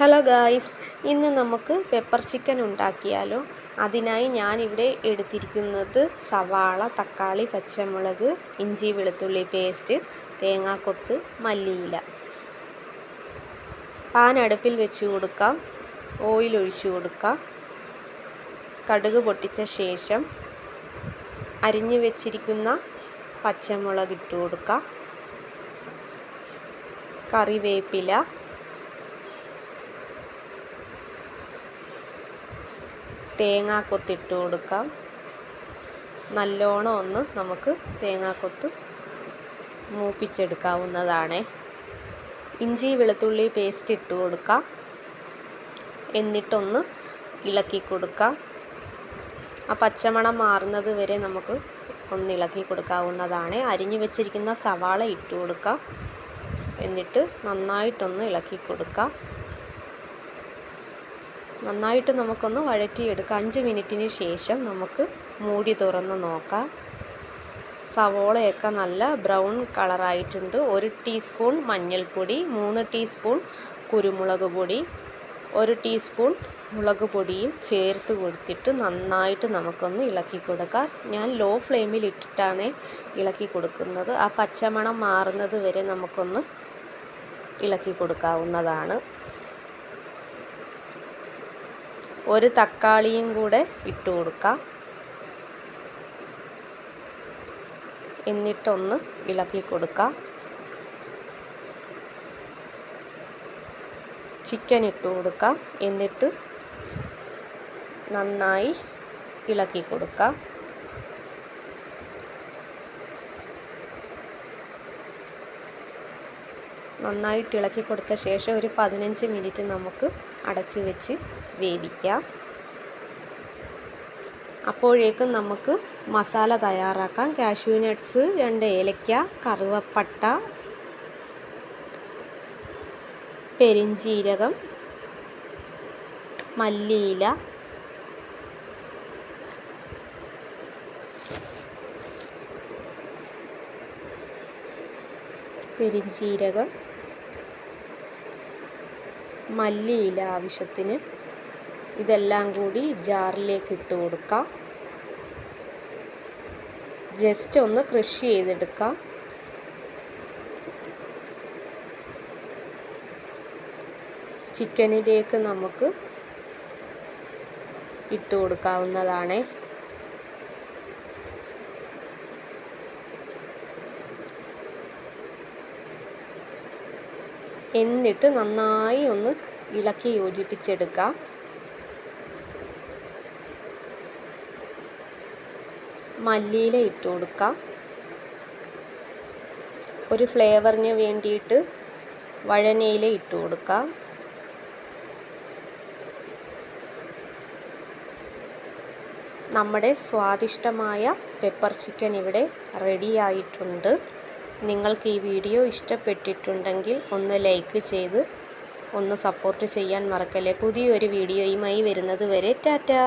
Hello guys, ഇന്ന് നമുക്ക് pepper chicken ഉണ്ടാക്കിയാലോ. അതിനായി ഞാനിവിടെ എടുത്തിരിക്കുന്നത് സവാള, തക്കാളി, പച്ചമുളക്, ഇഞ്ചി വെളുത്തുള്ളി പേസ്റ്റ്, തേങ്ങാക്കൊത്ത്, മല്ലിയില. പാൻ അടുപ്പിൽ വെച്ച് കൊടുക്കാം. ഓയിൽ ഒഴിച്ചു കൊടുക്കാം. കടുക് പൊട്ടിച്ച ശേഷം അരിഞ്ഞു വെച്ചിരിക്കുന്ന പച്ചമുളക് ഇട്ട് കൊടുക്കാം. കറിവേപ്പില, തേങ്ങാക്കൊത്തിട്ട് കൊടുക്കാം. നല്ലോണം ഒന്ന് നമുക്ക് തേങ്ങാക്കൊത്ത് മൂപ്പിച്ചെടുക്കാവുന്നതാണ്. ഇഞ്ചി വെളുത്തുള്ളി പേസ്റ്റ് ഇട്ട് കൊടുക്കാം. എന്നിട്ടൊന്ന് ഇളക്കി കൊടുക്കാം. ആ പച്ചമണം മാറുന്നത് വരെ നമുക്ക് ഒന്ന് ഇളക്കി കൊടുക്കാവുന്നതാണ്. അരിഞ്ഞു വെച്ചിരിക്കുന്ന സവാള ഇട്ട് കൊടുക്കാം. എന്നിട്ട് നന്നായിട്ടൊന്ന് ഇളക്കി കൊടുക്കാം. നന്നായിട്ട് നമുക്കൊന്ന് വഴറ്റിയെടുക്കാം. 5 മിനിറ്റിന് ശേഷം നമുക്ക് മൂടി തുറന്ന് നോക്കാം. സവോളയൊക്കെ നല്ല ബ്രൗൺ കളറായിട്ടുണ്ട്. 1 ടീസ്പൂൺ മഞ്ഞൾപ്പൊടി, 3 ടീസ്പൂൺ കുരുമുളക് പൊടി, 1 ടീസ്പൂൺ മുളക് പൊടിയും ചേർത്ത് കൊടുത്തിട്ട് നന്നായിട്ട് നമുക്കൊന്ന് ഇളക്കി കൊടുക്കാം. ഞാൻ ലോ ഫ്ലെയിമിൽ ഇട്ടിട്ടാണ് ഇളക്കി കൊടുക്കുന്നത്. ആ പച്ചമണം മാറുന്നത് വരെ നമുക്കൊന്ന് ഇളക്കി കൊടുക്കാവുന്നതാണ്. 1 തക്കാളിയും കൂടെ ഇട്ട് കൊടുക്കാം. എന്നിട്ടൊന്ന് ഇളക്കി കൊടുക്കാം. ചിക്കൻ ഇട്ട് കൊടുക്കാം. എന്നിട്ട് നന്നായി ഇളക്കി കൊടുക്കാം. നന്നായിട്ട് ഇളക്കി കൊടുത്ത ശേഷം ഒരു 15 മിനിറ്റ് നമുക്ക് അടച്ചു വെച്ച് വേവിക്കാം. അപ്പോഴേക്കും നമുക്ക് മസാല തയ്യാറാക്കാം. കാഷ്യൂ നട്ട്സ്, 2 ഏലക്ക, കറുവപ്പട്ട, പെരിഞ്ചീരകം, മല്ലിയില, മല്ലിയില ആവശ്യത്തിന്, ഇതെല്ലാം കൂടി ജാറിലേക്ക് ഇട്ട് കൊടുക്കാം. ജസ്റ്റ് ഒന്ന് ക്രഷ് ചെയ്തെടുക്കാം. ചിക്കനിലേക്ക് നമുക്ക് ഇട്ട് കൊടുക്കാവുന്നതാണ്. എന്നിട്ട് നന്നായി ഒന്ന് ഇളക്കി യോജിപ്പിച്ചെടുക്കാം. മല്ലിയില ഇട്ട് കൊടുക്കാം. ഒരു ഫ്ലേവറിന് വേണ്ടിയിട്ട് വഴനയില ഇട്ട് കൊടുക്കാം. നമ്മുടെ സ്വാദിഷ്ടമായ പെപ്പർ ചിക്കൻ ഇവിടെ റെഡിയായിട്ടുണ്ട്. നിങ്ങൾക്ക് ഈ വീഡിയോ ഇഷ്ടപ്പെട്ടിട്ടുണ്ടെങ്കിൽ ഒന്ന് ലൈക്ക് ചെയ്ത് ഒന്ന് സപ്പോർട്ട് ചെയ്യാൻ മറക്കല്ലേ. പുതിയൊരു വീഡിയോയുമായി വരുന്നത് വരെ ടാറ്റാ.